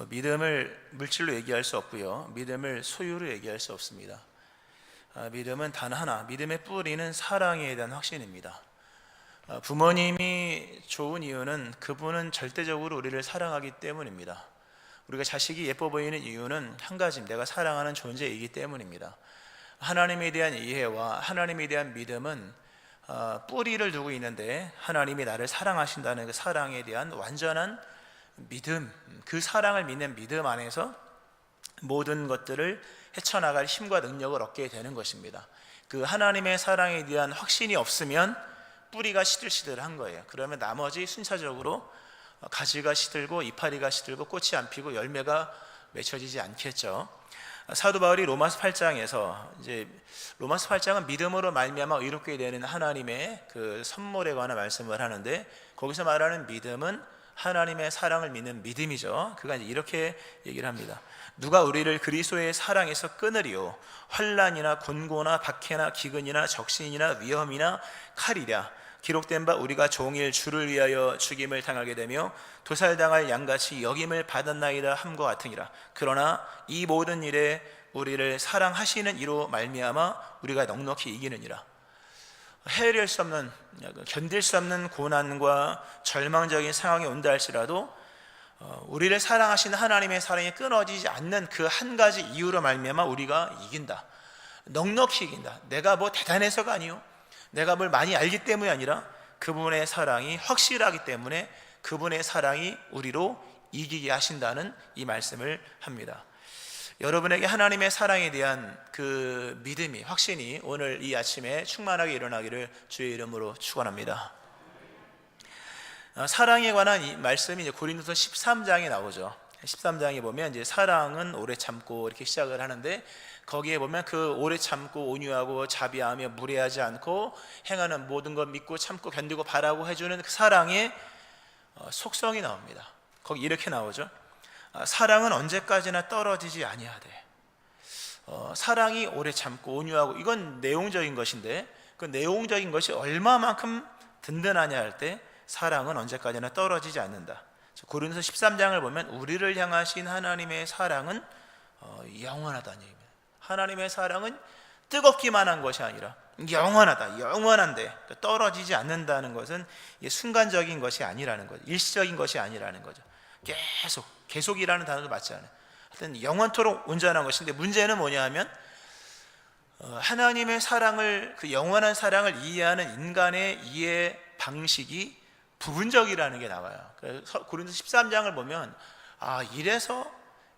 믿음을 물질로 얘기할 수 없고요, 믿음을 소유로 얘기할 수 없습니다. 믿음은 단 하나, 믿음의 뿌리는 사랑에 대한 확신입니다. 부모님이 좋은 이유는 그분은 절대적으로 우리를 사랑하기 때문입니다. 우리가 자식이 예뻐 보이는 이유는 한 가지입니다. 내가 사랑하는 존재이기 때문입니다. 하나님에 대한 이해와 하나님에 대한 믿음은 뿌리를 두고 있는데, 하나님이 나를 사랑하신다는 그 사랑에 대한 완전한 믿음, 그 사랑을 믿는 믿음 안에서 모든 것들을 헤쳐나갈 힘과 능력을 얻게 되는 것입니다. 그 하나님의 사랑에 대한 확신이 없으면 뿌리가 시들시들한 거예요. 그러면 나머지 순차적으로 가지가 시들고 이파리가 시들고 꽃이 안 피고 열매가 맺혀지지 않겠죠. 사도 바울이 로마서 8장에서 로마서 8장은 믿음으로 말미암아 의롭게 되는 하나님의 그 선물에 관한 말씀을 하는데, 거기서 말하는 믿음은 하나님의 사랑을 믿는 믿음이죠. 그가 이렇게 얘기를 합니다. 누가 우리를 그리스도의 사랑에서 끊으리요? 환난이나 곤고나 박해나 기근이나 적신이나 위험이나 칼이랴. 기록된 바 우리가 종일 주를 위하여 죽임을 당하게 되며 도살당할 양같이 여김을 받았나이다 함과 같으니라. 그러나 이 모든 일에 우리를 사랑하시는 이로 말미암아 우리가 넉넉히 이기느니라. 헤아릴 수 없는, 견딜 수 없는 고난과 절망적인 상황이 온다 할지라도 우리를 사랑하시는 하나님의 사랑이 끊어지지 않는 그 한 가지 이유로 말미암아 우리가 이긴다, 넉넉히 이긴다. 내가 뭐 대단해서가 아니요, 내가 뭘 많이 알기 때문이 아니라 그분의 사랑이 확실하기 때문에 그분의 사랑이 우리로 이기게 하신다는 이 말씀을 합니다. 여러분에게 하나님의 사랑에 대한 그 믿음이, 확신이 오늘 이 아침에 충만하게 일어나기를 주의 이름으로 축원합니다. 사랑에 관한 이 말씀이 이제 고린도서 13장에 나오죠. 13장에 보면 이제 사랑은 오래 참고 이렇게 시작을 하는데, 거기에 보면 그 오래 참고 온유하고 자비하며 무례하지 않고 행하는 모든 것 믿고 참고 견디고 바라고 해주는 그 사랑의 속성이 나옵니다. 거기 이렇게 나오죠. 사랑은 언제까지나 떨어지지 아니하되. 사랑이 오래 참고 온유하고, 이건 내용적인 것인데 그 내용적인 것이 얼마만큼 든든하냐 할 때 사랑은 언제까지나 떨어지지 않는다. 고린도서 13장을 보면 우리를 향하신 하나님의 사랑은 영원하다는 얘기입니다. 하나님의 사랑은 뜨겁기만 한 것이 아니라 영원하다, 영원한데 떨어지지 않는다는 것은 순간적인 것이 아니라는 거죠. 일시적인 것이 아니라는 거죠. 계속이라는 단어도 맞지 않아요. 하여튼 영원토록 온전한 것인데, 문제는 뭐냐 하면 하나님의 사랑을, 그 영원한 사랑을 이해하는 인간의 이해 방식이 부분적이라는 게 나와요. 그래서 고린도서 13장을 보면 이래서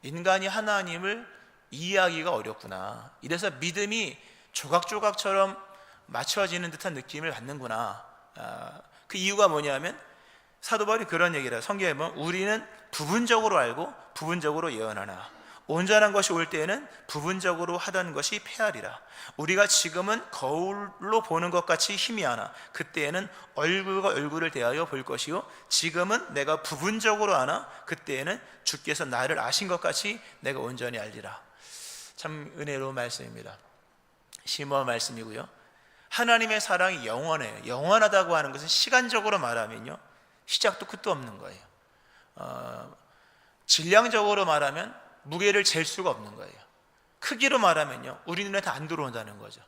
인간이 하나님을 이해하기가 어렵구나, 이래서 믿음이 조각조각처럼 맞춰지는 듯한 느낌을 받는구나. 그 이유가 뭐냐면 사도 바울이 그런 얘기를 해요. 성경에 보면 우리는 부분적으로 알고 부분적으로 예언하나 온전한 것이 올 때에는 부분적으로 하던 것이 패하리라. 우리가 지금은 거울로 보는 것 같이 희미하나 그때에는 얼굴과 얼굴을 대하여 볼 것이요, 지금은 내가 부분적으로 아나 그때에는 주께서 나를 아신 것 같이 내가 온전히 알리라. 참 은혜로운 말씀입니다. 심오한 말씀이고요. 하나님의 사랑이 영원해요. 영원하다고 하는 것은 시간적으로 말하면요, 시작도 끝도 없는 거예요. 질량적으로 말하면 무게를 잴 수가 없는 거예요. 크기로 말하면요, 우리 눈에 다 안 들어온다는 거죠.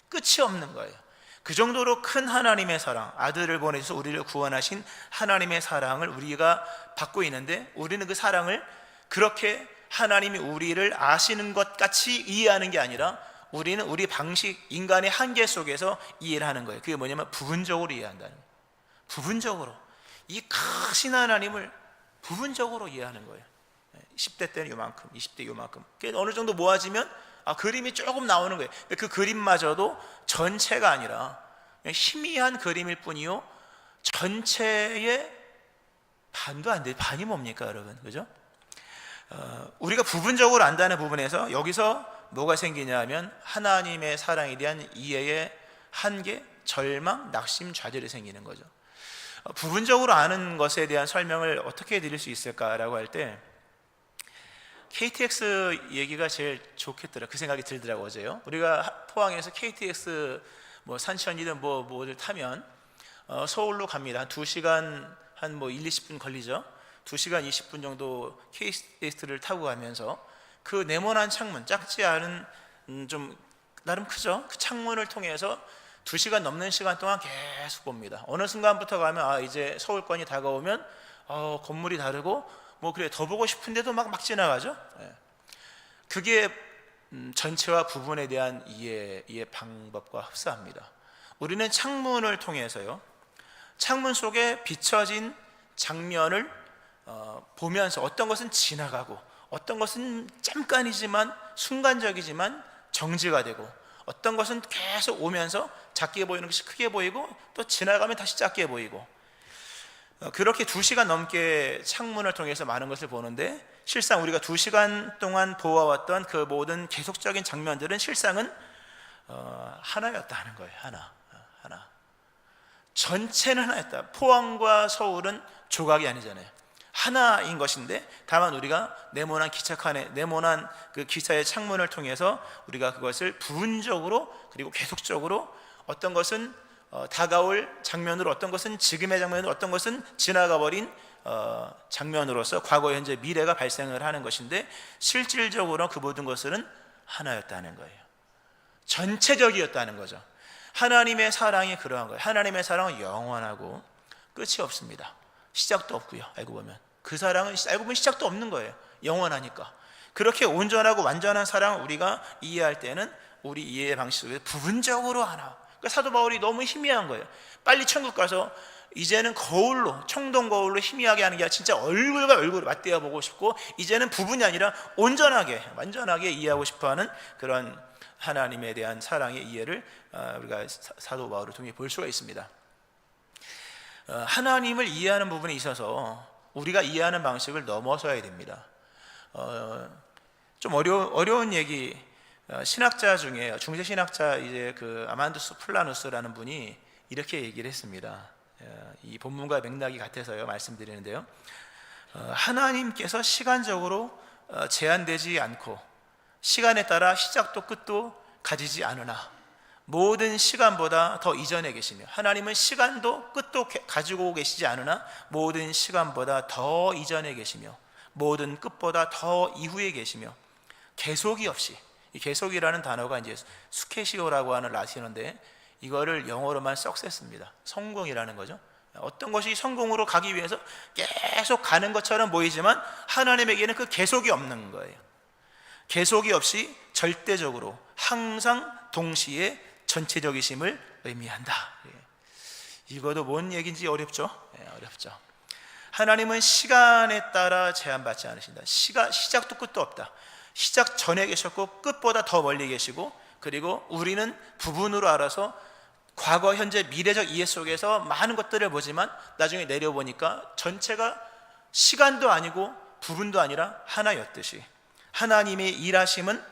끝이 없는 거예요. 그 정도로 큰 하나님의 사랑, 아들을 보내셔서 우리를 구원하신 하나님의 사랑을 우리가 받고 있는데, 우리는 그 사랑을 그렇게 하나님이 우리를 아시는 것 같이 이해하는 게 아니라 우리는 우리 방식, 인간의 한계 속에서 이해를 하는 거예요. 그게 뭐냐면 부분적으로 이해한다는 거예요. 부분적으로 이 크신 하나님을 부분적으로 이해하는 거예요. 10대 때는 요만큼, 20대 요만큼, 어느 정도 모아지면 그림이 조금 나오는 거예요. 그 그림마저도 전체가 아니라 희미한 그림일 뿐이요, 전체의 반도 안 돼요. 반이 뭡니까 여러분, 그죠? 우리가 부분적으로 안다는 부분에서 여기서 뭐가 생기냐 하면 하나님의 사랑에 대한 이해의 한계, 절망, 낙심, 좌절이 생기는 거죠. 부분적으로 아는 것에 대한 설명을 어떻게 드릴 수 있을까라고 할 때 KTX 얘기가 제일 좋겠더라, 그 생각이 들더라고요. 어제요. 우리가 포항에서 KTX 산천이든 뭐를 타면 서울로 갑니다. 한 2시간 한 1, 20분 걸리죠. 2시간 20분 정도 KTX를 타고 가면서 그 네모난 창문, 작지 않은 좀 나름 크죠? 그 창문을 통해서 2시간 넘는 시간 동안 계속 봅니다. 어느 순간부터 가면 이제 서울권이 다가오면 건물이 다르고 뭐 그래 더 보고 싶은데도 막 지나가죠. 그게 전체와 부분에 대한 이해 방법과 흡사합니다. 우리는 창문을 통해서요, 창문 속에 비춰진 장면을 보면서 어떤 것은 지나가고 어떤 것은 잠깐이지만 순간적이지만 정지가 되고 어떤 것은 계속 오면서 작게 보이는 것이 크게 보이고 또 지나가면 다시 작게 보이고, 그렇게 2시간 넘게 창문을 통해서 많은 것을 보는데, 실상 우리가 2시간 동안 보아왔던 그 모든 계속적인 장면들은 실상은 하나였다는 거예요. 하나. 전체는 하나였다. 포항과 서울은 조각이 아니잖아요. 하나인 것인데, 다만 우리가 네모난 기차칸에 네모난 그 기차의 창문을 통해서 우리가 그것을 부분적으로 그리고 계속적으로 어떤 것은 다가올 장면으로, 어떤 것은 지금의 장면으로, 어떤 것은 지나가 버린 장면으로서 과거, 현재, 미래가 발생을 하는 것인데, 실질적으로 그 모든 것은 하나였다는 거예요. 전체적이었다는 거죠. 하나님의 사랑이 그러한 거예요. 하나님의 사랑은 영원하고 끝이 없습니다. 시작도 없고요. 알고 보면 그 사랑은 알고 보면 시작도 없는 거예요. 영원하니까. 그렇게 온전하고 완전한 사랑을 우리가 이해할 때는 우리 이해의 방식 속에서 부분적으로 하나. 그러니까 사도 바울이 너무 희미한 거예요. 빨리 천국 가서 이제는 거울로, 청동 거울로 희미하게 하는 게 아니라 진짜 얼굴과 얼굴을 맞대어 보고 싶고, 이제는 부분이 아니라 온전하게 완전하게 이해하고 싶어하는 그런 하나님에 대한 사랑의 이해를 우리가 사도 바울을 통해 볼 수가 있습니다. 하나님을 이해하는 부분에 있어서 우리가 이해하는 방식을 넘어서야 됩니다. 좀 어려운 얘기, 신학자 중에 중세 신학자 이제 그 아만두스 플라누스라는 분이 이렇게 얘기를 했습니다. 이 본문과 맥락이 같아서요 말씀드리는데요. 하나님께서 시간적으로 제한되지 않고 시간에 따라 시작도 끝도 가지지 않으나 모든 시간보다 더 이전에 계시며, 하나님은 시간도 끝도 가지고 계시지 않으나 모든 시간보다 더 이전에 계시며 모든 끝보다 더 이후에 계시며 계속이 없이, 이 계속이라는 단어가 이제 수케시오라고 하는 라틴어인데, 이거를 영어로만 석세스입니다. 성공이라는 거죠. 어떤 것이 성공으로 가기 위해서 계속 가는 것처럼 보이지만 하나님에게는 그 계속이 없는 거예요. 계속이 없이 절대적으로 항상 동시에 전체적이심을 의미한다. 이것도 뭔 얘기인지 어렵죠? 어렵죠. 하나님은 시간에 따라 제한받지 않으신다. 시작도 끝도 없다. 시작 전에 계셨고 끝보다 더 멀리 계시고, 그리고 우리는 부분으로 알아서 과거, 현재, 미래적 이해 속에서 많은 것들을 보지만 나중에 내려보니까 전체가 시간도 아니고 부분도 아니라 하나였듯이, 하나님의 일하심은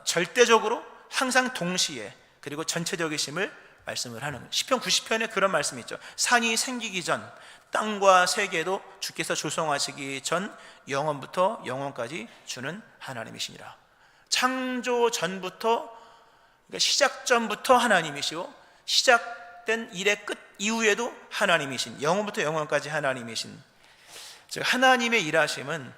절대적으로 항상 동시에 그리고 전체적이심을 말씀을 하는 거예요. 시편 90편에 그런 말씀이 있죠. 산이 생기기 전 땅과 세계도 주께서 조성하시기 전 영원부터 영원까지 주는 하나님이시니라. 창조 전부터, 그러니까 시작 전부터 하나님이시고 시작된 일의 끝 이후에도 하나님이신, 영원부터 영원까지 하나님이신, 즉 하나님의 일하심은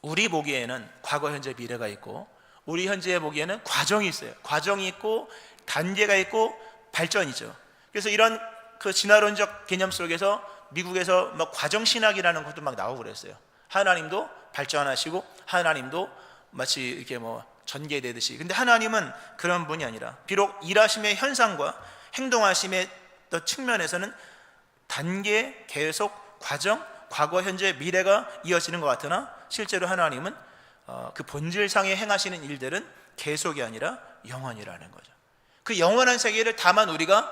우리 보기에는 과거, 현재, 미래가 있고, 우리 현재에 보기에는 과정이 있어요. 과정이 있고 단계가 있고 발전이죠. 그래서 이런 그 진화론적 개념 속에서 미국에서 막 과정신학이라는 것도 막 나오고 그랬어요. 하나님도 발전하시고 하나님도 마치 이렇게 뭐 전개되듯이. 근데 하나님은 그런 분이 아니라, 비록 일하심의 현상과 행동하심의 측면에서는 단계, 계속, 과정, 과거, 현재, 미래가 이어지는 것 같으나 실제로 하나님은 그 본질상에 행하시는 일들은 계속이 아니라 영원이라는 거죠. 그 영원한 세계를 다만 우리가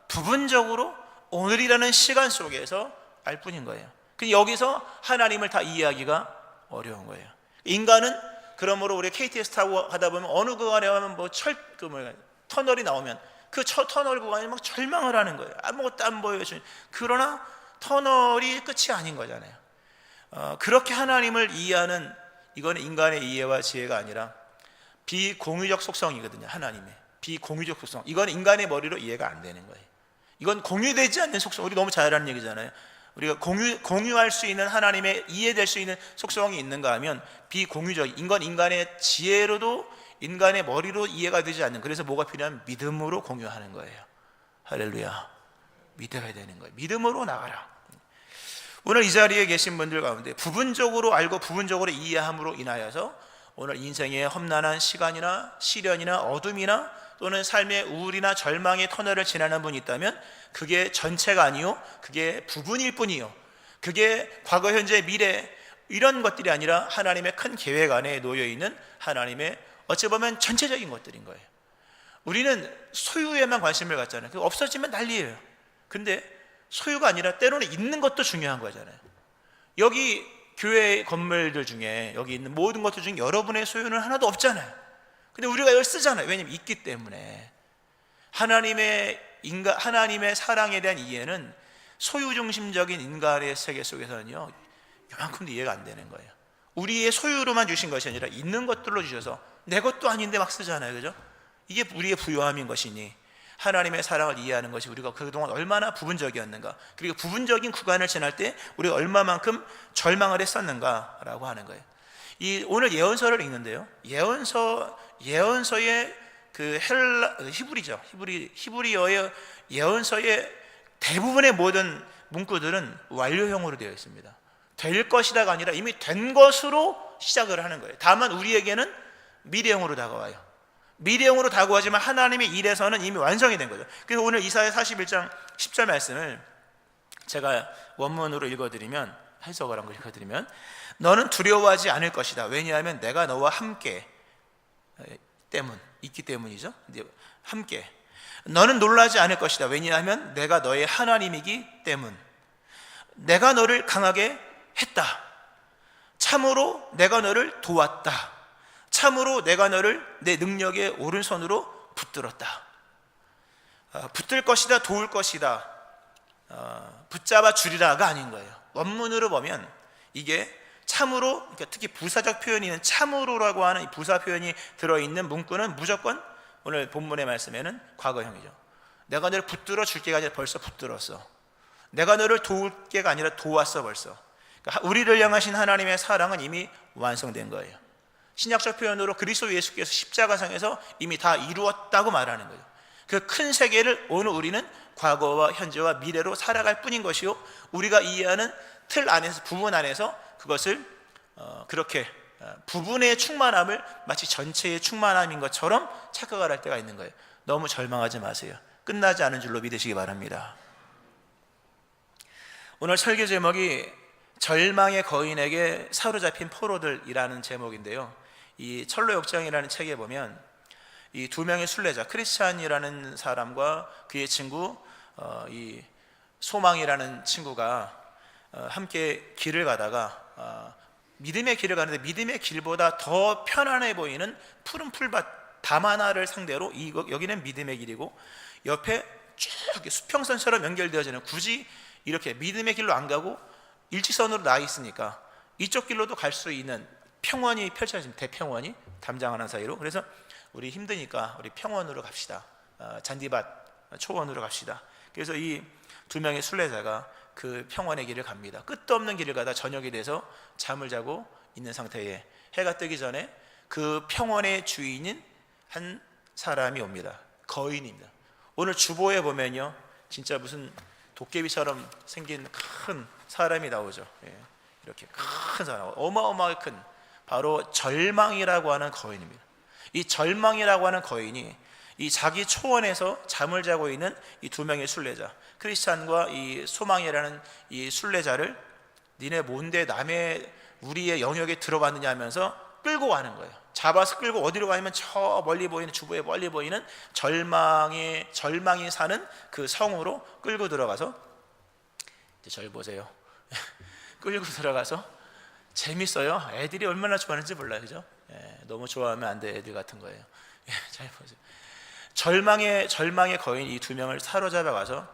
부분적으로 오늘이라는 시간 속에서 알 뿐인 거예요. 여기서 하나님을 다 이해하기가 어려운 거예요. 인간은 그러므로 우리 KTX 타고 가다 보면 어느 구간에 가면 터널이 나오면 그 터널 구간에 막 절망을 하는 거예요. 아무것도 안 보여요. 그러나 터널이 끝이 아닌 거잖아요. 그렇게 하나님을 이해하는, 이건 인간의 이해와 지혜가 아니라 비공유적 속성이거든요. 하나님의 비공유적 속성, 이건 인간의 머리로 이해가 안 되는 거예요. 이건 공유되지 않는 속성. 우리 너무 잘 아는 얘기잖아요. 우리가 공유할 수 있는 하나님의 이해될 수 있는 속성이 있는가 하면 비공유적, 인간의 지혜로도 인간의 머리로 이해가 되지 않는, 그래서 뭐가 필요하면 믿음으로 공유하는 거예요. 할렐루야. 믿어야 되는 거예요. 믿음으로 나가라. 오늘 이 자리에 계신 분들 가운데 부분적으로 알고 부분적으로 이해함으로 인하여서 오늘 인생의 험난한 시간이나 시련이나 어둠이나 또는 삶의 우울이나 절망의 터널을 지나는 분이 있다면 그게 전체가 아니요, 그게 부분일 뿐이요, 그게 과거, 현재, 미래 이런 것들이 아니라 하나님의 큰 계획 안에 놓여있는 하나님의 어찌 보면 전체적인 것들인 거예요. 우리는 소유에만 관심을 갖잖아요. 그거 없어지면 난리예요. 근데 소유가 아니라 때로는 있는 것도 중요한 거잖아요. 여기 교회 건물들 중에 여기 있는 모든 것들 중에 여러분의 소유는 하나도 없잖아요. 근데 우리가 이걸 쓰잖아요. 왜냐하면 있기 때문에. 하나님의 사랑에 대한 이해는 소유중심적인 인간의 세계 속에서는요, 요만큼도 이해가 안 되는 거예요. 우리의 소유로만 주신 것이 아니라 있는 것들로 주셔서 내 것도 아닌데 막 쓰잖아요. 그죠? 이게 우리의 부요함인 것이니 하나님의 사랑을 이해하는 것이 우리가 그동안 얼마나 부분적이었는가, 그리고 부분적인 구간을 지날 때 우리가 얼마만큼 절망을 했었는가라고 하는 거예요. 오늘 예언서를 읽는데요, 예언서의 그 히브리어의 예언서의 대부분의 모든 문구들은 완료형으로 되어 있습니다. 될 것이다가 아니라 이미 된 것으로 시작을 하는 거예요. 다만 우리에게는 미래형으로 다가와요. 미래형으로 다가오지만 하나님의 일에서는 이미 완성이 된 거죠. 그래서 오늘 이사야 41장 10절 말씀을 제가 원문으로 읽어드리면, 해석을 한 거 읽어드리면, 너는 두려워하지 않을 것이다. 왜냐하면 내가 너와 함께 있기 때문이죠. 함께. 너는 놀라지 않을 것이다. 왜냐하면 내가 너의 하나님이기 때문. 내가 너를 강하게 했다. 참으로 내가 너를 도왔다. 참으로 내가 너를 내 능력의 오른손으로 붙들었다. 붙들 것이다, 도울 것이다, 붙잡아 주리라가 아닌 거예요. 원문으로 보면 이게 참으로, 그러니까 특히 부사적 표현이 있는 참으로라고 하는 이 부사 표현이 들어있는 문구는 무조건 오늘 본문의 말씀에는 과거형이죠. 내가 너를 붙들어 줄 게가 아니라 벌써 붙들었어. 내가 너를 도울 게가 아니라 도왔어 벌써. 그러니까 우리를 향하신 하나님의 사랑은 이미 완성된 거예요. 신약적 표현으로 그리스도 예수께서 십자가상에서 이미 다 이루었다고 말하는 거예요. 그 큰 세계를 오늘 우리는 과거와 현재와 미래로 살아갈 뿐인 것이요, 우리가 이해하는 틀 안에서, 부분 안에서 그것을 그렇게 부분의 충만함을 마치 전체의 충만함인 것처럼 착각을 할 때가 있는 거예요. 너무 절망하지 마세요. 끝나지 않은 줄로 믿으시기 바랍니다. 오늘 설교 제목이 절망의 거인에게 사로잡힌 포로들이라는 제목인데요, 이 철로역정이라는 책에 보면 이 두 명의 순례자, 크리스찬이라는 사람과 그의 친구 이 소망이라는 친구가 함께 길을 가다가 믿음의 길을 가는데, 믿음의 길보다 더 편안해 보이는 푸른 풀밭 담 하나를 상대로, 여기는 믿음의 길이고 옆에 쭉 수평선처럼 연결되어지는, 굳이 이렇게 믿음의 길로 안 가고 일직선으로 나와 있으니까 이쪽 길로도 갈 수 있는 평원이 펼쳐집니다. 대평원이 담장 하나 사이로. 그래서 우리 힘드니까 우리 평원으로 갑시다. 잔디밭 초원으로 갑시다. 그래서 이 두 명의 순례자가 그 평원의 길을 갑니다. 끝도 없는 길을 가다 저녁이 돼서 잠을 자고 있는 상태에 해가 뜨기 전에 그 평원의 주인인 한 사람이 옵니다. 거인입니다. 오늘 주보에 보면요, 진짜 무슨 도깨비처럼 생긴 큰 사람이 나오죠. 이렇게 큰 사람, 어마어마하게 큰, 바로 절망이라고 하는 거인입니다. 이 절망이라고 하는 거인이 이 자기 초원에서 잠을 자고 있는 이 두 명의 순례자, 크리스찬과 이 소망이라는 이 순례자를 니네 뭔데 남의 우리의 영역에 들어왔느냐 하면서 끌고 가는 거예요. 잡아서 끌고 어디로 가냐면 저 멀리 보이는, 주부에 멀리 보이는 절망이 사는 그 성으로 끌고 들어가서, 이제 절 보세요. 끌고 들어가서 재밌어요. 애들이 얼마나 좋아하는지 몰라요, 그죠? 너무 좋아하면 안 돼, 애들 같은 거예요. 잘 보세요. 절망의 거인 이 두 명을 사로잡아 가서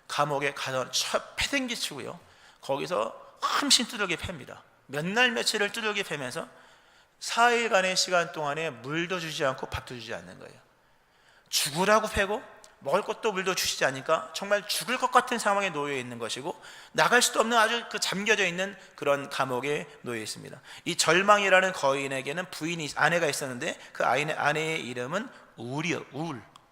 감옥에 가서 패댕기 치고요, 거기서 함신 두들겨 팹니다. 몇 날 며칠을 두들겨 패면서 4일간의 시간 동안에 물도 주지 않고 밥도 주지 않는 거예요. 죽으라고 패고 먹을 것도 물도 주시지 않으니까 정말 죽을 것 같은 상황에 놓여 있는 것이고, 나갈 수도 없는 아주 그 잠겨져 있는 그런 감옥에 놓여 있습니다. 이 절망이라는 거인에게는 아내가 있었는데 그 아내의 이름은 우울이요,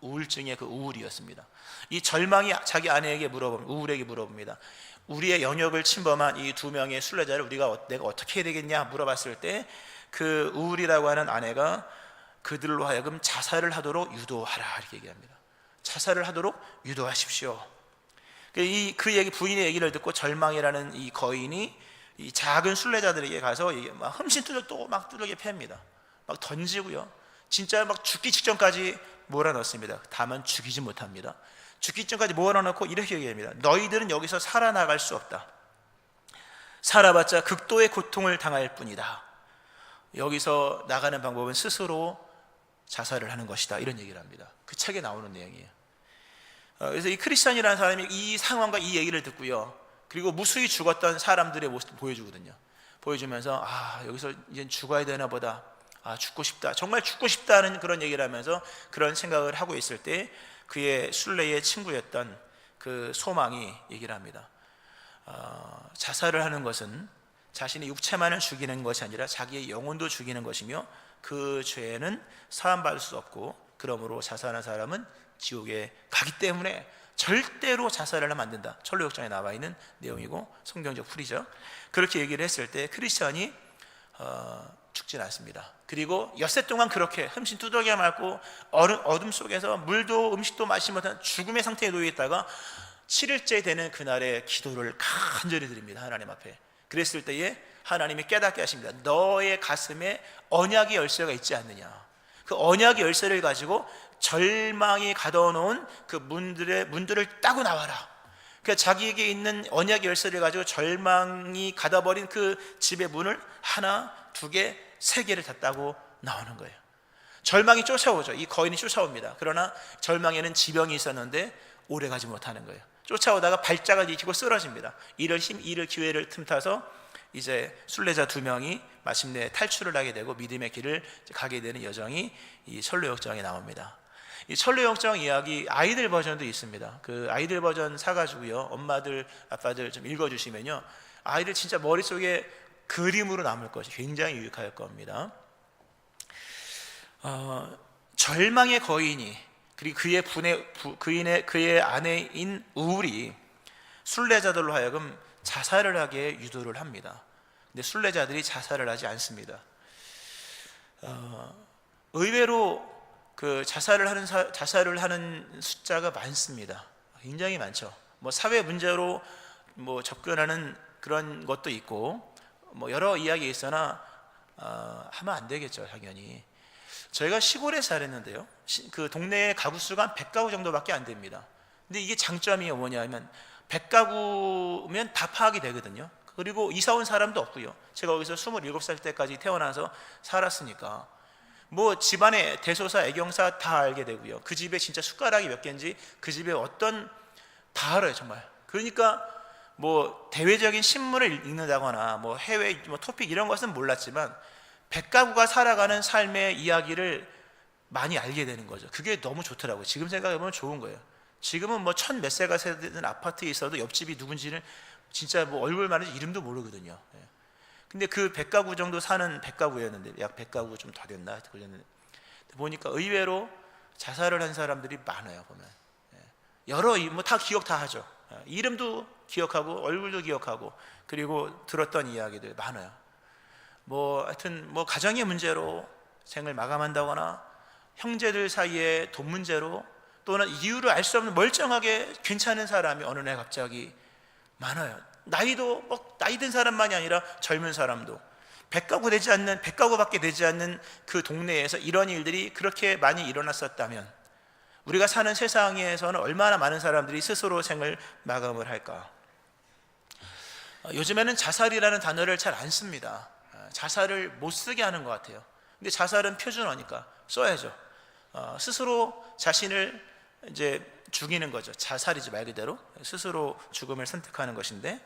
우울증의 그 우울이었습니다. 이 절망이 자기 아내에게 우울에게 물어봅니다. 우리의 영역을 침범한 이 두 명의 순례자를 내가 어떻게 해야 되겠냐 물어봤을 때, 그 우울이라고 하는 아내가 그들로 하여금 자살을 하도록 유도하라 이렇게 얘기합니다. 자살을 하도록 유도하십시오. 부인의 얘기를 듣고 절망이라는 이 거인이 이 작은 순례자들에게 가서 막 흠신투덕 뚜르게 팹니다. 막 던지고요, 진짜 막 죽기 직전까지 몰아넣습니다. 다만 죽이지 못합니다. 죽기 직전까지 몰아넣고 이렇게 얘기합니다. 너희들은 여기서 살아나갈 수 없다. 살아봤자 극도의 고통을 당할 뿐이다. 여기서 나가는 방법은 스스로 자살을 하는 것이다, 이런 얘기를 합니다. 그 책에 나오는 내용이에요. 그래서 이 크리스찬이라는 사람이 이 상황과 이 얘기를 듣고요, 그리고 무수히 죽었던 사람들의 모습을 보여주거든요. 보여주면서 여기서 이제 죽어야 되나 보다, 죽고 싶다, 정말 죽고 싶다는 그런 얘기를 하면서 그런 생각을 하고 있을 때 그의 순례의 친구였던 그 소망이 얘기를 합니다. 자살을 하는 것은 자신의 육체만을 죽이는 것이 아니라 자기의 영혼도 죽이는 것이며, 그 죄는 사함받을 수 없고, 그러므로 자살한 사람은 지옥에 가기 때문에 절대로 자살을 하면 안 된다. 철로역정에 나와 있는 내용이고 성경적 풀이죠. 그렇게 얘기를 했을 때 크리스천이 죽진 않습니다. 그리고 엿새 동안 그렇게 흠씬 두들겨 맞고 어둠 속에서 물도 음식도 마시지 못한 죽음의 상태에 놓여 있다가 7일째 되는 그날에 기도를 간절히 드립니다, 하나님 앞에. 그랬을 때에 하나님이 깨닫게 하십니다. 너의 가슴에 언약의 열쇠가 있지 않느냐. 그 언약의 열쇠를 가지고 절망이 가둬놓은 그 문들을 따고 나와라. 그러니까 자기에게 있는 언약의 열쇠를 가지고 절망이 가둬버린 그 집의 문을 하나, 두 개, 세 개를 다 따고 나오는 거예요. 절망이 쫓아오죠. 이 거인이 쫓아옵니다. 그러나 절망에는 지병이 있었는데 오래 가지 못하는 거예요. 쫓아오다가 발작을 일으키고 쓰러집니다. 이를 기회를 틈타서 이제 순례자 두 명이 마침내 탈출을 하게 되고 믿음의 길을 가게 되는 여정이 이 철로역정에 나옵니다. 이 철로역정 이야기 아이들 버전도 있습니다. 그 아이들 버전 사가지고요, 엄마들 아빠들 좀 읽어주시면요, 아이들 진짜 머릿속에 그림으로 남을 것이 굉장히 유익할 겁니다. 절망의 거인이, 그리고 그의 아내인 우울이 순례자들로 하여금 자살을 하게 유도를 합니다. 근데 순례자들이 자살을 하지 않습니다. 의외로 그 자살을 하는 숫자가 많습니다. 굉장히 많죠. 뭐 사회 문제로 뭐 접근하는 그런 것도 있고, 뭐 여러 이야기 있으나 하면 안 되겠죠, 당연히. 저희가 시골에 살았는데요, 그 동네의 가구 수가 한 100가구 정도밖에 안 됩니다. 근데 이게 장점이 뭐냐면 100가구면 다 파악이 되거든요. 그리고 이사 온 사람도 없고요. 제가 거기서 27살 때까지 태어나서 살았으니까 뭐 집안의 대소사, 애경사 다 알게 되고요. 그 집에 진짜 숟가락이 몇 개인지, 그 집에 다 알아요, 정말. 그러니까 뭐 대외적인 신문을 읽는다거나 뭐 해외 뭐 토픽 이런 것은 몰랐지만 100가구가 살아가는 삶의 이야기를 많이 알게 되는 거죠. 그게 너무 좋더라고요. 지금 생각해보면 좋은 거예요. 지금은 뭐 1000 몇 세가 세는 아파트에 있어도 옆집이 누군지는 진짜 뭐 얼굴만 해도 이름도 모르거든요. 근데 그 100가구 정도 사는 100가구였는데, 약 100가구 좀 더 됐나 그랬는데, 보니까 의외로 자살을 한 사람들이 많아요. 보면 여러 뭐 다 기억 다 하죠. 이름도 기억하고 얼굴도 기억하고, 그리고 들었던 이야기들 많아요. 뭐 하여튼 뭐 가정의 문제로 생을 마감한다거나, 형제들 사이에 돈 문제로, 또는 이유를 알 수 없는 멀쩡하게 괜찮은 사람이 어느 날 갑자기 많아요. 나이도 뭐 나이 든 사람만이 아니라 젊은 사람도 100가구밖에 되지 않는 그 동네에서 이런 일들이 그렇게 많이 일어났었다면, 우리가 사는 세상에서는 얼마나 많은 사람들이 스스로 생을 마감을 할까. 요즘에는 자살이라는 단어를 잘 안 씁니다. 자살을 못 쓰게 하는 것 같아요. 근데 자살은 표준어니까 써야죠. 스스로 자신을 이제 죽이는 거죠. 자살이죠, 말 그대로. 스스로 죽음을 선택하는 것인데,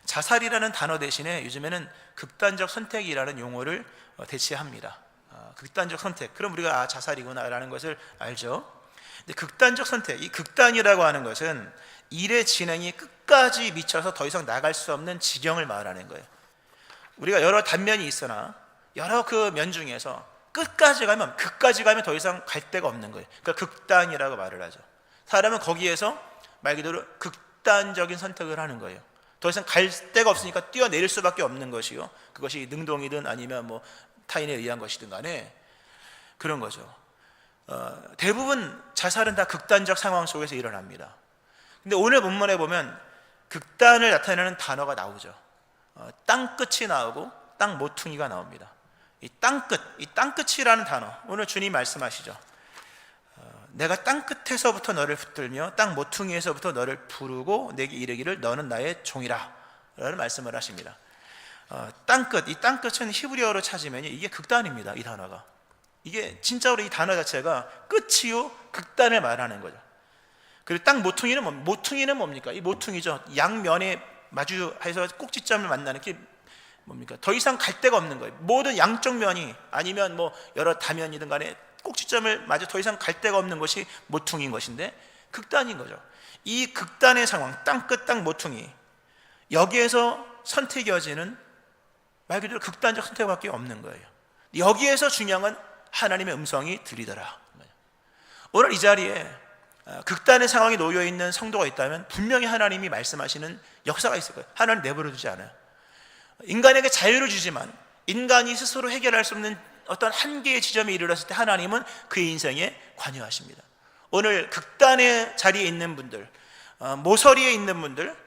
자살이라는 단어 대신에 요즘에는 극단적 선택이라는 용어를 대체합니다. 극단적 선택. 그럼 우리가 자살이구나 라는 것을 알죠. 근데 극단적 선택, 이 극단이라고 하는 것은 일의 진행이 끝까지 미쳐서 더 이상 나갈 수 없는 지경을 말하는 거예요. 우리가 여러 단면이 있으나 여러 그 면 중에서 끝까지 가면, 극까지 가면 더 이상 갈 데가 없는 거예요. 그러니까 극단이라고 말을 하죠. 사람은 거기에서 말 그대로 극단적인 선택을 하는 거예요. 더 이상 갈 데가 없으니까 뛰어내릴 수밖에 없는 것이요, 그것이 능동이든 아니면 뭐 타인에 의한 것이든 간에 그런 거죠. 대부분 자살은 다 극단적 상황 속에서 일어납니다. 근데 오늘 본문에 보면 극단을 나타내는 단어가 나오죠. 땅끝이 나오고 땅 모퉁이가 나옵니다. 이 땅끝, 이 땅끝이라는 단어, 오늘 주님 말씀하시죠. 내가 땅끝에서부터 너를 붙들며 땅 모퉁이에서부터 너를 부르고 내게 이르기를 너는 나의 종이라 라는 말씀을 하십니다. 땅끝, 이 땅끝은 히브리어로 찾으면 이게 극단입니다. 이 단어가, 이게 진짜로 이 단어 자체가 끝이요 극단을 말하는 거죠. 그리고 땅 모퉁이는 모퉁이는 뭡니까? 이 모퉁이죠. 양면에 마주해서 꼭지점을 만나는 게 뭡니까? 더 이상 갈 데가 없는 거예요. 모든 양쪽 면이 아니면 뭐 여러 다면이든 간에 꼭지점을 맞아 더 이상 갈 데가 없는 것이 모퉁이인 것인데 극단인 거죠. 이 극단의 상황, 땅끝 땅 모퉁이, 여기에서 선택이어지는 말 그대로 극단적 선택밖에 없는 거예요. 여기에서 중요한 건 하나님의 음성이 들리더라. 오늘 이 자리에 극단의 상황에 놓여 있는 성도가 있다면 분명히 하나님이 말씀하시는 역사가 있을 거예요. 하나님 내버려 두지 않아요. 인간에게 자유를 주지만 인간이 스스로 해결할 수 없는 어떤 한계의 지점에 이르렀을 때 하나님은 그의 인생에 관여하십니다. 오늘 극단의 자리에 있는 분들, 모서리에 있는 분들,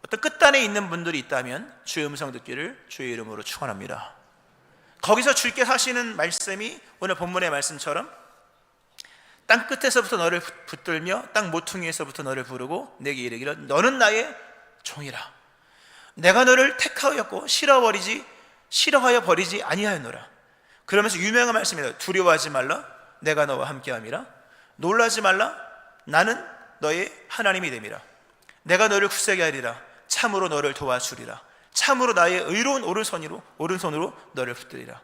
어떤 끝단에 있는 분들이 있다면 주의 음성 듣기를 주의 이름으로 축원합니다. 거기서 주께서 하시는 말씀이 오늘 본문의 말씀처럼 땅끝에서부터 너를 붙들며 땅 모퉁이에서부터 너를 부르고 내게 이르기를 너는 나의 종이라. 내가 너를 택하였고 싫어하여 버리지 아니하였노라. 그러면서 유명한 말씀입니다. 두려워하지 말라, 내가 너와 함께함이라. 놀라지 말라, 나는 너의 하나님이 됨이라. 내가 너를 굳세게 하리라. 참으로 너를 도와주리라. 참으로 나의 의로운 오른손으로 너를 붙들리라.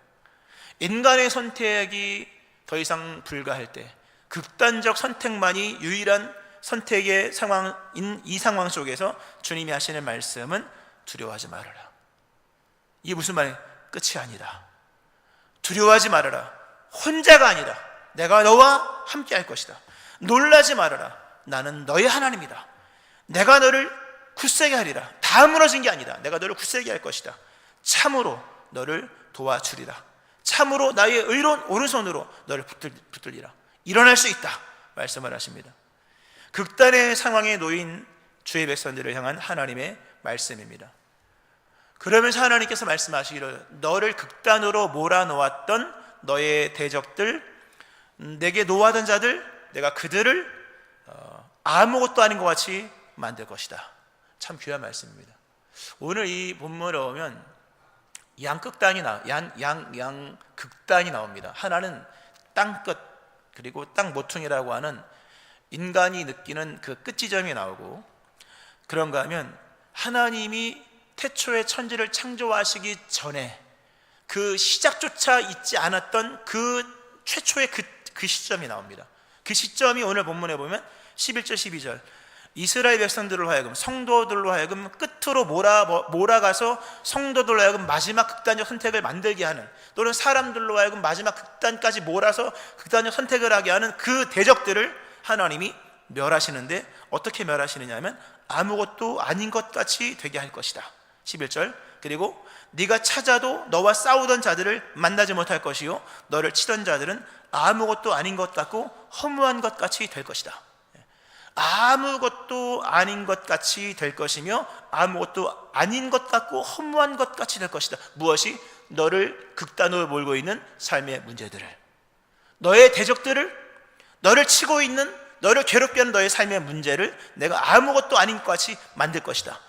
인간의 선택이 더 이상 불가할 때 극단적 선택만이 유일한 선택의 상황인 이 상황 속에서 주님이 하시는 말씀은 두려워하지 말아라. 이게 무슨 말이에요? 끝이 아니다. 두려워하지 말아라. 혼자가 아니다. 내가 너와 함께 할 것이다. 놀라지 말아라. 나는 너의 하나님이다. 내가 너를 굳세게 하리라. 다 무너진 게 아니다. 내가 너를 굳세게 할 것이다. 참으로 너를 도와주리라. 참으로 나의 의로운 오른손으로 너를 붙들리라. 일어날 수 있다 말씀을 하십니다. 극단의 상황에 놓인 주의 백성들을 향한 하나님의 말씀입니다. 그러면서 하나님께서 말씀하시기를 너를 극단으로 몰아놓았던 너의 대적들, 내게 노하던 자들, 내가 그들을 아무것도 아닌 것 같이 만들 것이다. 참 귀한 말씀입니다. 오늘 이 본문을 보면 양극단이 양극단이 나옵니다. 하나는 땅끝 그리고 땅 모퉁이라고 하는 인간이 느끼는 그 끝지점이 나오고, 그런가 하면 하나님이 태초에 천지를 창조하시기 전에 그 시작조차 있지 않았던 그 최초의 그 시점이 나옵니다. 그 시점이 오늘 본문에 보면 11절 12절 이스라엘 백성들로 하여금 성도들로 하여금 끝으로 몰아가서 성도들로 하여금 마지막 극단적 선택을 만들게 하는, 또는 사람들로 하여금 마지막 극단까지 몰아서 극단적 선택을 하게 하는 그 대적들을 하나님이 멸하시는데 어떻게 멸하시느냐 하면 아무것도 아닌 것 같이 되게 할 것이다. 11절 그리고 네가 찾아도 너와 싸우던 자들을 만나지 못할 것이요 너를 치던 자들은 아무것도 아닌 것 같고 허무한 것 같이 될 것이다. 아무것도 아닌 것 같이 될 것이며 아무것도 아닌 것 같고 허무한 것 같이 될 것이다. 무엇이? 너를 극단으로 몰고 있는 삶의 문제들을, 너의 대적들을, 너를 치고 있는, 너를 괴롭게 하는 너의 삶의 문제를 내가 아무것도 아닌 것 같이 만들 것이다.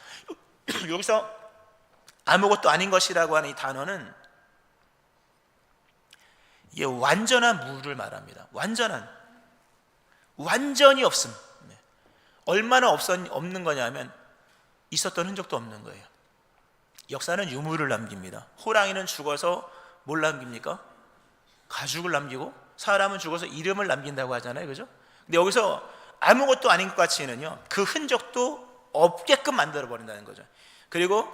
여기서 아무것도 아닌 것이라고 하는 이 단어는 이게 완전한 무를 말합니다. 완전히 없음. 얼마나 없는 거냐면 있었던 흔적도 없는 거예요. 역사는 유물을 남깁니다. 호랑이는 죽어서 뭘 남깁니까? 가죽을 남기고, 사람은 죽어서 이름을 남긴다고 하잖아요, 그죠? 근데 여기서 아무것도 아닌 것 같이는요, 그 흔적도 없게끔 만들어 버린다는 거죠. 그리고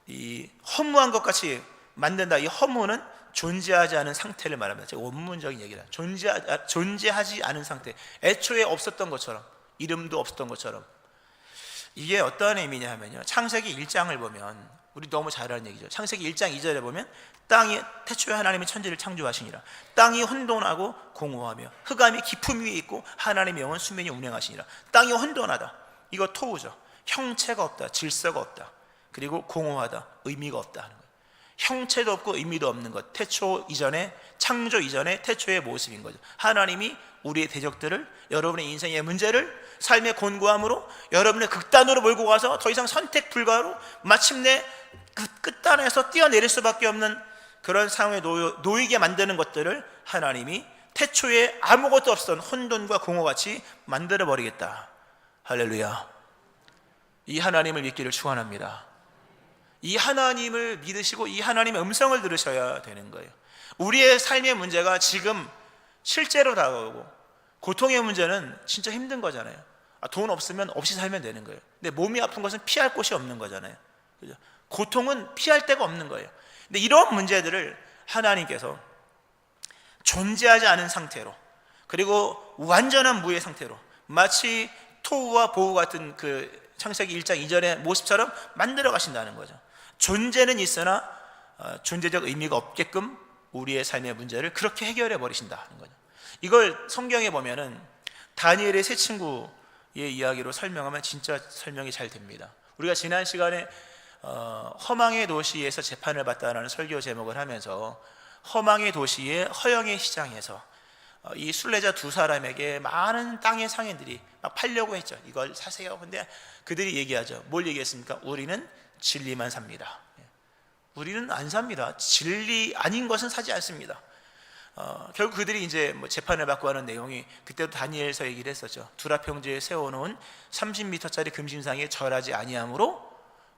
이 허무한 것 같이 만든다. 이 허무는 존재하지 않은 상태를 말합니다. 제가 원문적인 얘기라. 존재하지 않은 상태, 애초에 없었던 것처럼, 이름도 없었던 것처럼. 이게 어떤 의미냐 하면요, 창세기 1장을 보면, 우리 너무 잘 아는 얘기죠. 창세기 1장 2절에 보면 땅이 태초에 하나님이 천지를 창조하시니라. 땅이 혼돈하고 공허하며 흑암이 깊음 위에 있고 하나님의 영은 수면이 운행하시니라. 땅이 혼돈하다, 이거 토우죠. 형체가 없다, 질서가 없다, 그리고 공허하다, 의미가 없다 하는 거예요. 형체도 없고 의미도 없는 것, 태초 이전에, 창조 이전의 태초의 모습인 거죠. 하나님이 우리의 대적들을, 여러분의 인생의 문제를 삶의 곤고함으로, 여러분의 극단으로 몰고 가서 더 이상 선택 불가로 마침내 그 끝단에서 뛰어내릴 수밖에 없는 그런 상황에 놓이게 만드는 것들을 하나님이 태초에 아무것도 없었던 혼돈과 공허같이 만들어버리겠다. 할렐루야. 이 하나님을 믿기를 축원합니다. 이 하나님을 믿으시고 이 하나님의 음성을 들으셔야 되는 거예요. 우리의 삶의 문제가 지금 실제로 다가오고, 고통의 문제는 진짜 힘든 거잖아요. 돈 없으면 없이 살면 되는 거예요. 근데 몸이 아픈 것은 피할 곳이 없는 거잖아요. 그죠? 고통은 피할 데가 없는 거예요. 근데 이런 문제들을 하나님께서 존재하지 않은 상태로, 그리고 완전한 무의 상태로, 마치 토우와 보우 같은 그 창세기 1장 2절의 모습처럼 만들어 가신다는 거죠. 존재는 있으나 존재적 의미가 없게끔 우리의 삶의 문제를 그렇게 해결해 버리신다는 거죠. 이걸 성경에 보면은 다니엘의 세 친구의 이야기로 설명하면 진짜 설명이 잘 됩니다. 우리가 지난 시간에 허망의 도시에서 재판을 받다라는 설교 제목을 하면서, 허망의 도시의 허영의 시장에서 이 순례자 두 사람에게 많은 땅의 상인들이 막 팔려고 했죠. 이걸 사세요. 근데 그들이 얘기하죠. 뭘 얘기했습니까? 우리는 진리만 삽니다. 우리는 안 삽니다. 진리 아닌 것은 사지 않습니다. 결국 그들이 이제 뭐 재판을 받고 하는 내용이, 그때도 다니엘서 얘기를 했었죠. 두라평지에 세워놓은 30m짜리 금신상에 절하지 아니함으로,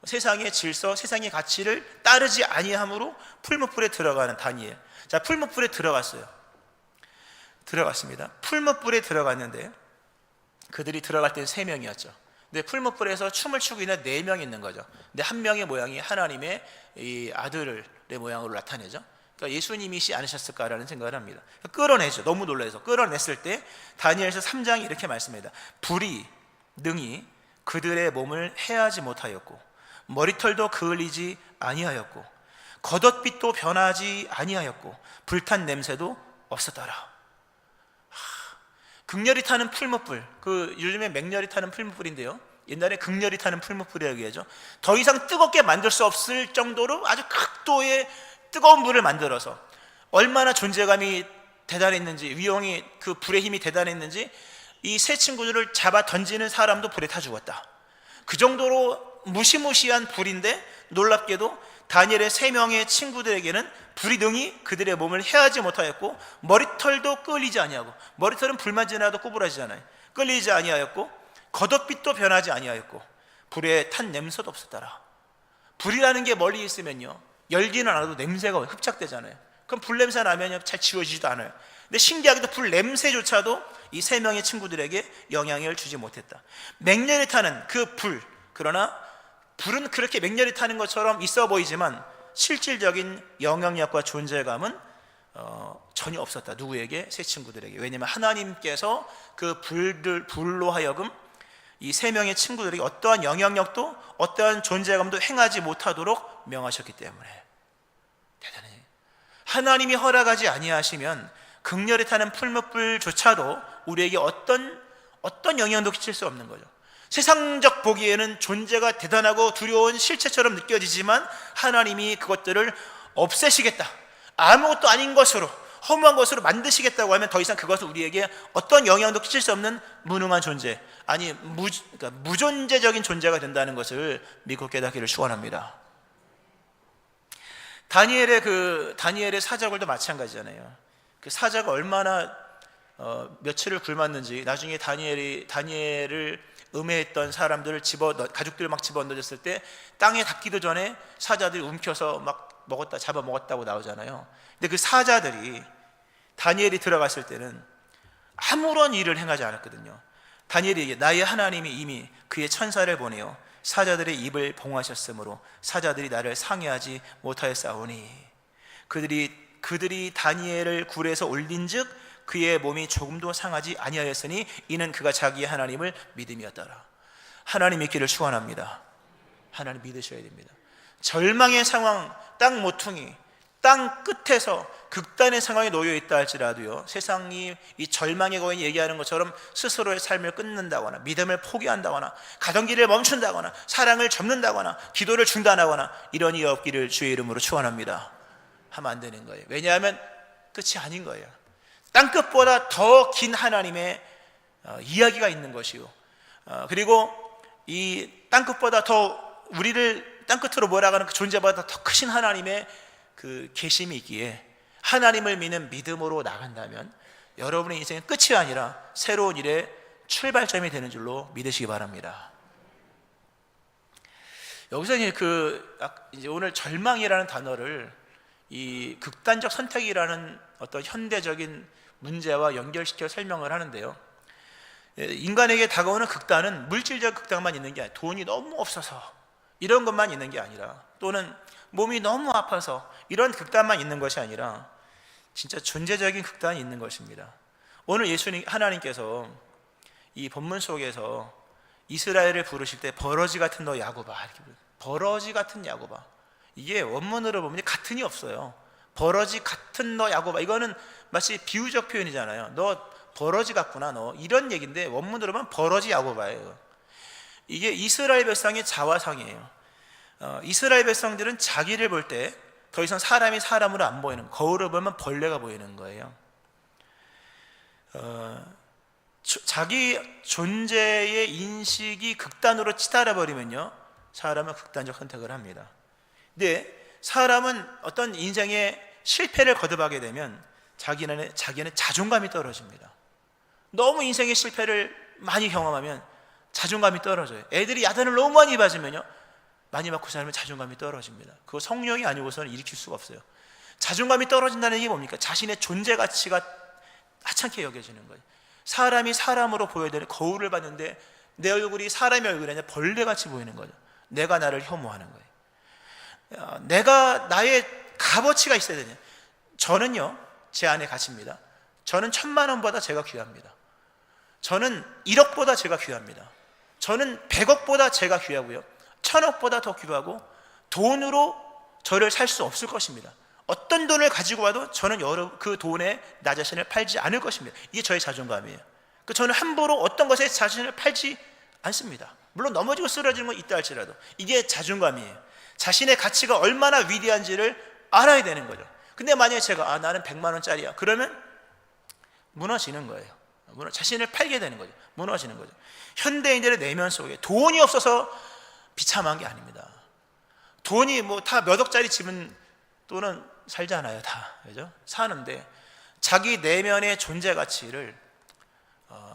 세상의 질서, 세상의 가치를 따르지 아니함으로 풀무불에 들어가는 다니엘. 자, 풀무불에 들어갔습니다. 풀무불에 들어갔는데 그들이 들어갈 때는 3명이었죠. 근데 풀무불에서 춤을 추고 있는 4명이 있는 거죠. 근데 한 명의 모양이 하나님의 이 아들의 모양으로 나타내죠. 그러니까 예수님이시 않으셨을까라는 생각을 합니다. 끌어내죠. 너무 놀라서 끌어냈을 때 다니엘서 3장이 이렇게 말씀합니다. 불이 능히 그들의 몸을 해하지 못하였고, 머리털도 그을리지 아니하였고, 겉옷빛도 변하지 아니하였고, 불탄 냄새도 없었더라. 극렬히 타는 풀무불, 그 요즘에 맹렬히 타는 풀무불인데요, 옛날에 극렬히 타는 풀무불이라고 얘기하죠. 더 이상 뜨겁게 만들 수 없을 정도로 아주 극도의 뜨거운 불을 만들어서, 얼마나 존재감이 대단했는지, 위용이, 그 불의 힘이 대단했는지 이 세 친구들을 잡아 던지는 사람도 불에 타 죽었다. 그 정도로 무시무시한 불인데, 놀랍게도 다니엘의 3명의 친구들에게는 불이 능히 그들의 몸을 해하지 못하였고, 머리털도 끌리지 아니하고, 머리털은 불만 지나도 구부러지잖아요. 끌리지 아니하였고, 겉옷빛도 변하지 아니하였고, 불에 탄 냄새도 없었더라. 불이라는 게 멀리 있으면요, 열지는 않아도 냄새가 흡착되잖아요. 그럼 불 냄새 나면요, 잘 지워지지도 않아요. 근데 신기하게도 불 냄새조차도 이 3명의 친구들에게 영향을 주지 못했다. 맹렬히 타는 그 불, 그러나 불은 그렇게 맹렬히 타는 것처럼 있어 보이지만 실질적인 영향력과 존재감은 전혀 없었다. 누구에게? 세 친구들에게. 왜냐하면 하나님께서 그 불로 하여금 이 3명의 친구들에게 어떠한 영향력도 어떠한 존재감도 행하지 못하도록 명하셨기 때문에. 대단해. 하나님이 허락하지 아니하시면 극렬히 타는 풀무불조차도 우리에게 어떤 영향도 끼칠 수 없는 거죠. 세상적 보기에는 존재가 대단하고 두려운 실체처럼 느껴지지만 하나님이 그것들을 없애시겠다, 아무것도 아닌 것으로, 허무한 것으로 만드시겠다고 하면 더 이상 그것은 우리에게 어떤 영향도 끼칠 수 없는 무능한 존재, 아니 그러니까 무존재적인 존재가 된다는 것을 믿고 깨닫기를 축원합니다. 다니엘의 사자굴도 마찬가지잖아요. 그 사자가 얼마나 며칠을 굶었는지, 나중에 다니엘을 음해했던 사람들을 가족들을 막 집어넣어줬을 때 땅에 닿기도 전에 사자들이 움켜서 막 잡아먹었다고 나오잖아요. 근데 그 사자들이 다니엘이 들어갔을 때는 아무런 일을 행하지 않았거든요. 다니엘에게 나의 하나님이 이미 그의 천사를 보내어 사자들의 입을 봉하셨으므로 사자들이 나를 상해하지 못하였사오니 그들이 다니엘을 굴에서 올린즉 그의 몸이 조금도 상하지 아니하였으니 이는 그가 자기의 하나님을 믿음이었더라. 하나님 믿기를 축원합니다. 하나님 믿으셔야 됩니다. 절망의 상황, 땅 모퉁이, 땅 끝에서 극단의 상황에 놓여 있다 할지라도요, 세상이 이 절망의 거인이 얘기하는 것처럼 스스로의 삶을 끊는다거나 믿음을 포기한다거나 가던 길을 멈춘다거나 사랑을 접는다거나 기도를 중단하거나 이런 일 없기를 주의 이름으로 축원합니다. 하면 안 되는 거예요. 왜냐하면 끝이 아닌 거예요. 땅끝보다 더 긴 하나님의 이야기가 있는 것이요, 그리고 이 땅끝보다 더 우리를 땅끝으로 몰아가는 그 존재보다 더 크신 하나님의 그 계심이 있기에 하나님을 믿는 믿음으로 나간다면 여러분의 인생은 끝이 아니라 새로운 일의 출발점이 되는 줄로 믿으시기 바랍니다. 여기서 이제 오늘 절망이라는 단어를 이 극단적 선택이라는 어떤 현대적인 문제와 연결시켜 설명을 하는데요, 인간에게 다가오는 극단은 물질적 극단만 있는 게 아니라 돈이 너무 없어서 이런 것만 있는 게 아니라, 또는 몸이 너무 아파서 이런 극단만 있는 것이 아니라 진짜 존재적인 극단이 있는 것입니다. 오늘 예수님 하나님께서 이 본문 속에서 이스라엘을 부르실 때 버러지 같은 너 야곱아, 이렇게 부르요. 버러지 같은 야곱아, 이게 원문으로 보면 같은이 없어요. 버러지 같은 너 야곱아, 이거는 마치 비유적 표현이잖아요. 너 버러지 같구나, 너, 이런 얘기인데 원문으로 보면 버러지 야곱아예요. 이게 이스라엘 백성의 자화상이에요. 이스라엘 백성들은 자기를 볼 때 더 이상 사람이 사람으로 안 보이는, 거울을 보면 벌레가 보이는 거예요. 자기 존재의 인식이 극단으로 치달아 버리면요, 사람은 극단적 선택을 합니다. 근데 사람은 어떤 인생의 실패를 거듭하게 되면 자기는 자존감이 떨어집니다. 너무 인생의 실패를 많이 경험하면 자존감이 떨어져요. 애들이 야단을 너무 많이 맞으면요, 많이 맞고 살면 자존감이 떨어집니다. 그거 성령이 아니고서는 일으킬 수가 없어요. 자존감이 떨어진다는 얘기 뭡니까? 자신의 존재 가치가 하찮게 여겨지는 거예요. 사람이 사람으로 보여야 되는, 거울을 봤는데 내 얼굴이 사람의 얼굴이 아니라 벌레같이 보이는 거죠. 내가 나를 혐오하는 거예요. 내가 나의 값어치가 있어야 되냐. 저는요, 제 안에 가치입니다. 저는 1,000만 원보다 제가 귀합니다. 저는 1억보다 제가 귀합니다. 저는 100억보다 제가 귀하고요, 1,000억보다 더 귀하고 돈으로 저를 살 수 없을 것입니다. 어떤 돈을 가지고 와도 저는 그 돈에 나 자신을 팔지 않을 것입니다. 이게 저의 자존감이에요. 저는 함부로 어떤 것에 자신을 팔지 않습니다. 물론 넘어지고 쓰러지는 건 있다 할지라도 이게 자존감이에요. 자신의 가치가 얼마나 위대한지를 알아야 되는 거죠. 근데 만약에 제가 나는 100만 원짜리야, 그러면 무너지는 거예요. 자신을 팔게 되는 거죠. 무너지는 거죠. 현대인들의 내면 속에 돈이 없어서 비참한 게 아닙니다. 돈이 다 몇 억짜리 집은 또는 살잖아요, 다. 그죠? 사는데 자기 내면의 존재 가치를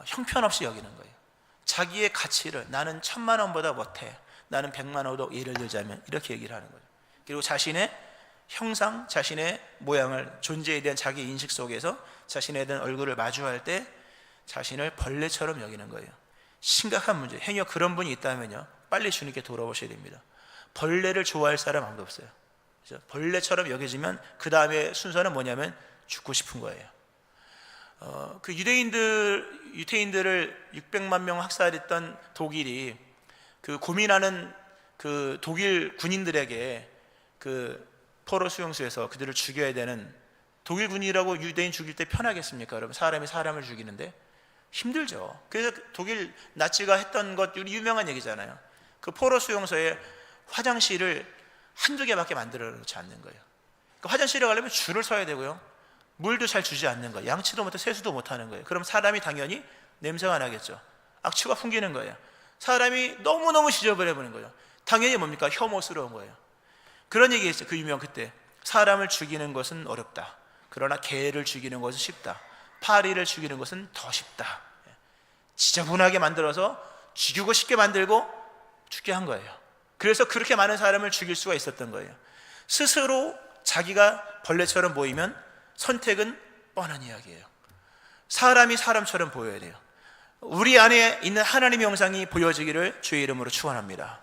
형편없이 여기는 거예요. 자기의 가치를 나는 1,000만 원보다 못해, 나는 100만 원도, 예를 들자면 이렇게 얘기를 하는 거죠. 그리고 자신의 형상, 자신의 모양을, 존재에 대한 자기 인식 속에서 자신에 대한 얼굴을 마주할 때 자신을 벌레처럼 여기는 거예요. 심각한 문제. 행여 그런 분이 있다면요, 빨리 주님께 돌아오셔야 됩니다. 벌레를 좋아할 사람 아무도 없어요. 그렇죠? 벌레처럼 여겨지면 그 다음에 순서는 뭐냐면 죽고 싶은 거예요. 그 유대인들을 600만 명 학살했던 독일이 그 고민하는 그 독일 군인들에게 그 포로 수용소에서 그들을 죽여야 되는, 독일 군인이라고 유대인 죽일 때 편하겠습니까? 여러분, 사람이 사람을 죽이는데 힘들죠. 그래서 독일 나치가 했던 것 유명한 얘기잖아요. 그 포로 수용소에 화장실을 한두 개밖에 만들어 놓지 않는 거예요. 그 화장실에 가려면 줄을 서야 되고요, 물도 잘 주지 않는 거예요. 양치도 못해 세수도 못하는 거예요. 그럼 사람이 당연히 냄새가 나겠죠. 악취가 풍기는 거예요. 사람이 너무너무 지저분해 보는 거예요. 당연히 뭡니까? 혐오스러운 거예요. 그런 얘기 했어요. 그 유명 그때. 사람을 죽이는 것은 어렵다. 그러나 개를 죽이는 것은 쉽다. 파리를 죽이는 것은 더 쉽다. 지저분하게 만들어서 죽이고 쉽게 만들고 죽게 한 거예요. 그래서 그렇게 많은 사람을 죽일 수가 있었던 거예요. 스스로 자기가 벌레처럼 보이면 선택은 뻔한 이야기예요. 사람이 사람처럼 보여야 돼요. 우리 안에 있는 하나님의 형상이 보여지기를 주의 이름으로 축원합니다.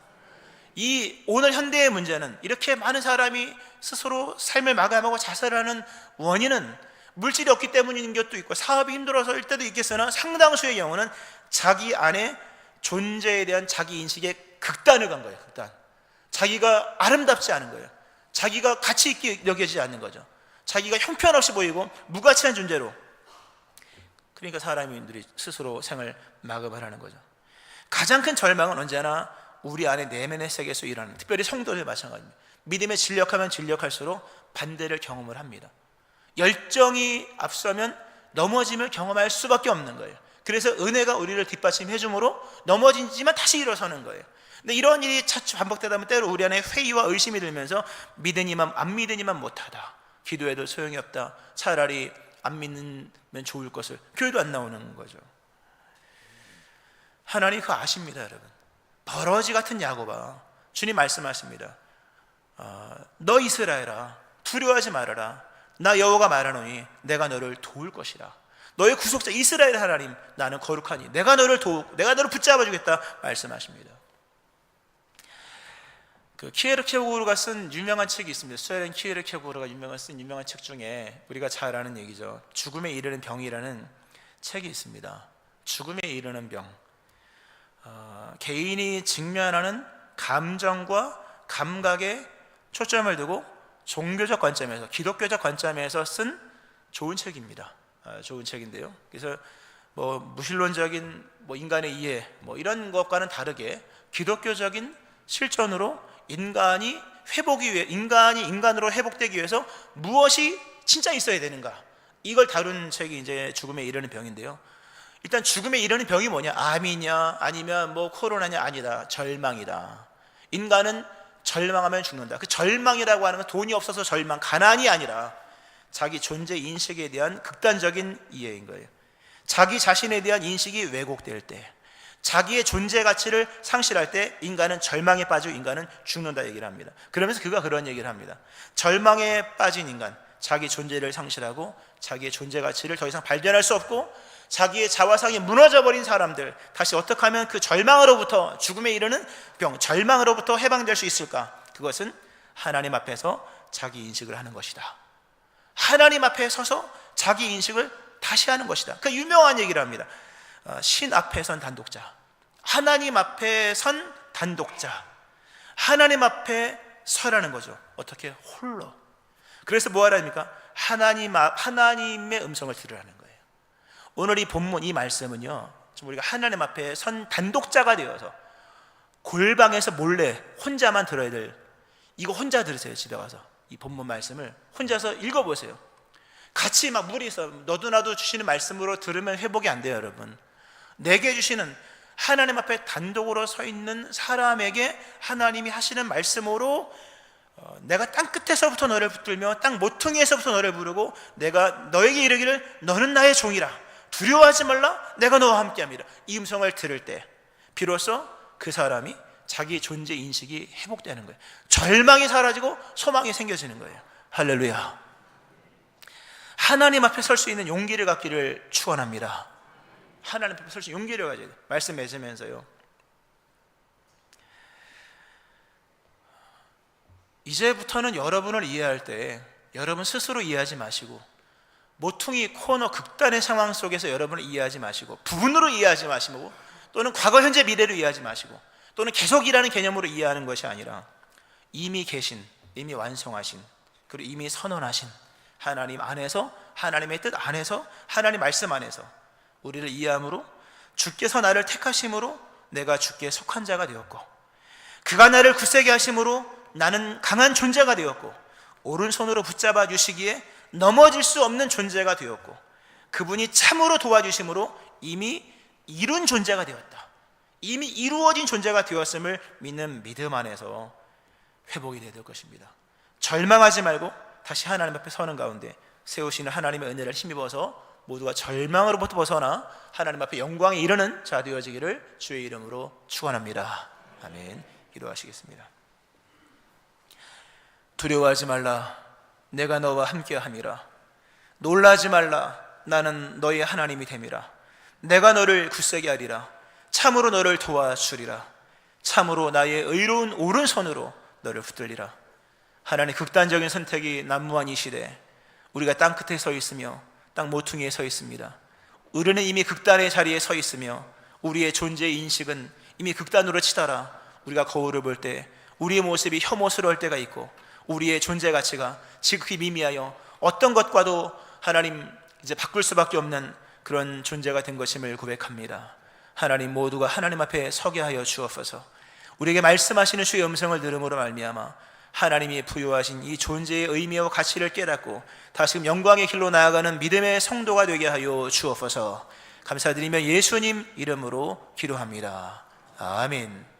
이 오늘 현대의 문제는, 이렇게 많은 사람이 스스로 삶을 마감하고 자살하는 원인은 물질이 없기 때문인 것도 있고 사업이 힘들어서일 때도 있겠으나, 상당수의 경우는 자기 안에 존재에 대한 자기 인식의 극단을 간 거예요. 극단. 자기가 아름답지 않은 거예요. 자기가 가치 있게 여겨지지 않는 거죠. 자기가 형편없이 보이고 무가치한 존재로, 그러니까 사람들이 스스로 생을 마감을 하는 거죠. 가장 큰 절망은 언제나 우리 안에 내면의 세계에서 일어나는, 특별히 성도들 마찬가지입니다. 믿음에 진력하면 진력할수록 반대를 경험을 합니다. 열정이 앞서면 넘어짐을 경험할 수밖에 없는 거예요. 그래서 은혜가 우리를 뒷받침해 주므로 넘어지지만 다시 일어서는 거예요. 근데 이런 일이 차츰 반복되다 보면 때로 우리 안에 회의와 의심이 들면서 믿으니만 안 믿으니만 못하다, 기도해도 소용이 없다, 차라리 안 믿으면 좋을 것을, 교회도 안 나오는 거죠. 하나님 그거 아십니다, 여러분. 버러지 같은 야곱아, 주님 말씀하십니다. 너 이스라엘아, 두려워하지 말아라. 나 여호와가 말하노니 내가 너를 도울 것이라. 너의 구속자 이스라엘 하나님, 나는 거룩하니 내가 너를 붙잡아 주겠다 말씀하십니다. 그 키에르케고르가 쓴 유명한 책이 있습니다. 소렌 키에르케고르가 쓴 유명한 책 중에 우리가 잘 아는 얘기죠. 죽음에 이르는 병이라는 책이 있습니다. 죽음에 이르는 병. 개인이 직면하는 감정과 감각에 초점을 두고 종교적 관점에서, 기독교적 관점에서 쓴 좋은 책입니다. 좋은 책인데요. 그래서 무신론적인 인간의 이해 이런 것과는 다르게 기독교적인 실천으로 인간이 인간으로 회복되기 위해서 무엇이 진짜 있어야 되는가, 이걸 다룬 책이 이제 죽음에 이르는 병인데요. 일단 죽음에 이르는 병이 뭐냐? 암이냐 아니면 코로나냐? 아니다. 절망이다. 인간은 절망하면 죽는다. 그 절망이라고 하는 건 돈이 없어서 절망, 가난이 아니라 자기 존재 인식에 대한 극단적인 이해인 거예요. 자기 자신에 대한 인식이 왜곡될 때, 자기의 존재 가치를 상실할 때 인간은 절망에 빠지고 인간은 죽는다 얘기를 합니다. 그러면서 그가 그런 얘기를 합니다. 절망에 빠진 인간, 자기 존재를 상실하고 자기의 존재 가치를 더 이상 발견할 수 없고 자기의 자화상이 무너져버린 사람들, 다시 어떻게 하면 그 절망으로부터, 죽음에 이르는 병, 절망으로부터 해방될 수 있을까? 그것은 하나님 앞에서 자기 인식을 하는 것이다. 하나님 앞에 서서 자기 인식을 다시 하는 것이다. 그 유명한 얘기를 합니다. 신 앞에 선 단독자, 하나님 앞에 선 단독자, 하나님 앞에 서라는 거죠. 어떻게? 홀로. 그래서 뭐 하라니까? 하나님의 음성을 들으라는 거예요. 오늘 이 본문, 이 말씀은요, 우리가 하나님 앞에 선 단독자가 되어서 골방에서 몰래 혼자만 들어야 될, 이거 혼자 들으세요. 집에 가서 이 본문 말씀을 혼자서 읽어보세요. 같이 무리해서 너도 나도 주시는 말씀으로 들으면 회복이 안 돼요, 여러분. 내게 주시는, 하나님 앞에 단독으로 서 있는 사람에게 하나님이 하시는 말씀으로 내가 땅 끝에서부터 너를 붙들며 땅 모퉁이에서부터 너를 부르고 내가 너에게 이르기를 너는 나의 종이라, 두려워하지 말라, 내가 너와 함께합니다. 이 음성을 들을 때 비로소 그 사람이 자기 존재 인식이 회복되는 거예요. 절망이 사라지고 소망이 생겨지는 거예요. 할렐루야. 하나님 앞에 설 수 있는 용기를 갖기를 축원합니다. 하나님 앞에 설 수 있는 용기를 가져야 돼요. 말씀 맺으면서요, 이제부터는 여러분을 이해할 때 여러분 스스로 이해하지 마시고, 모퉁이 코너 극단의 상황 속에서 여러분을 이해하지 마시고, 부분으로 이해하지 마시고, 또는 과거 현재 미래로 이해하지 마시고, 또는 계속이라는 개념으로 이해하는 것이 아니라 이미 계신, 이미 완성하신, 그리고 이미 선언하신 하나님 안에서, 하나님의 뜻 안에서, 하나님 말씀 안에서 우리를 이해함으로, 주께서 나를 택하심으로 내가 주께 속한 자가 되었고, 그가 나를 굳세게 하심으로 나는 강한 존재가 되었고, 오른손으로 붙잡아 주시기에 넘어질 수 없는 존재가 되었고, 그분이 참으로 도와주심으로 이미 이룬 존재가 되었다. 이미 이루어진 존재가 되었음을 믿는 믿음 안에서 회복이 될 것입니다. 절망하지 말고 다시 하나님 앞에 서는 가운데 세우시는 하나님의 은혜를 힘입어서 모두가 절망으로부터 벗어나 하나님 앞에 영광에 이르는 자 되어지기를 주의 이름으로 축원합니다. 아멘. 기도하시겠습니다. 두려워하지 말라, 내가 너와 함께함이라. 놀라지 말라, 나는 너의 하나님이 됨이라. 내가 너를 굳세게 하리라. 참으로 너를 도와주리라. 참으로 나의 의로운 오른손으로 너를 붙들리라. 하나님, 극단적인 선택이 난무한 이 시대, 우리가 땅 끝에 서 있으며 땅 모퉁이에 서 있습니다. 우리는 이미 극단의 자리에 서 있으며 우리의 존재의 인식은 이미 극단으로 치달아 우리가 거울을 볼 때 우리의 모습이 혐오스러울 때가 있고, 우리의 존재 가치가 지극히 미미하여 어떤 것과도 하나님 이제 바꿀 수밖에 없는 그런 존재가 된 것임을 고백합니다. 하나님, 모두가 하나님 앞에 서게 하여 주옵소서. 우리에게 말씀하시는 주의 음성을 들음으로 말미암아 하나님이 부여하신 이 존재의 의미와 가치를 깨닫고 다시금 영광의 길로 나아가는 믿음의 성도가 되게 하여 주옵소서. 감사드리며 예수님 이름으로 기도합니다. 아멘.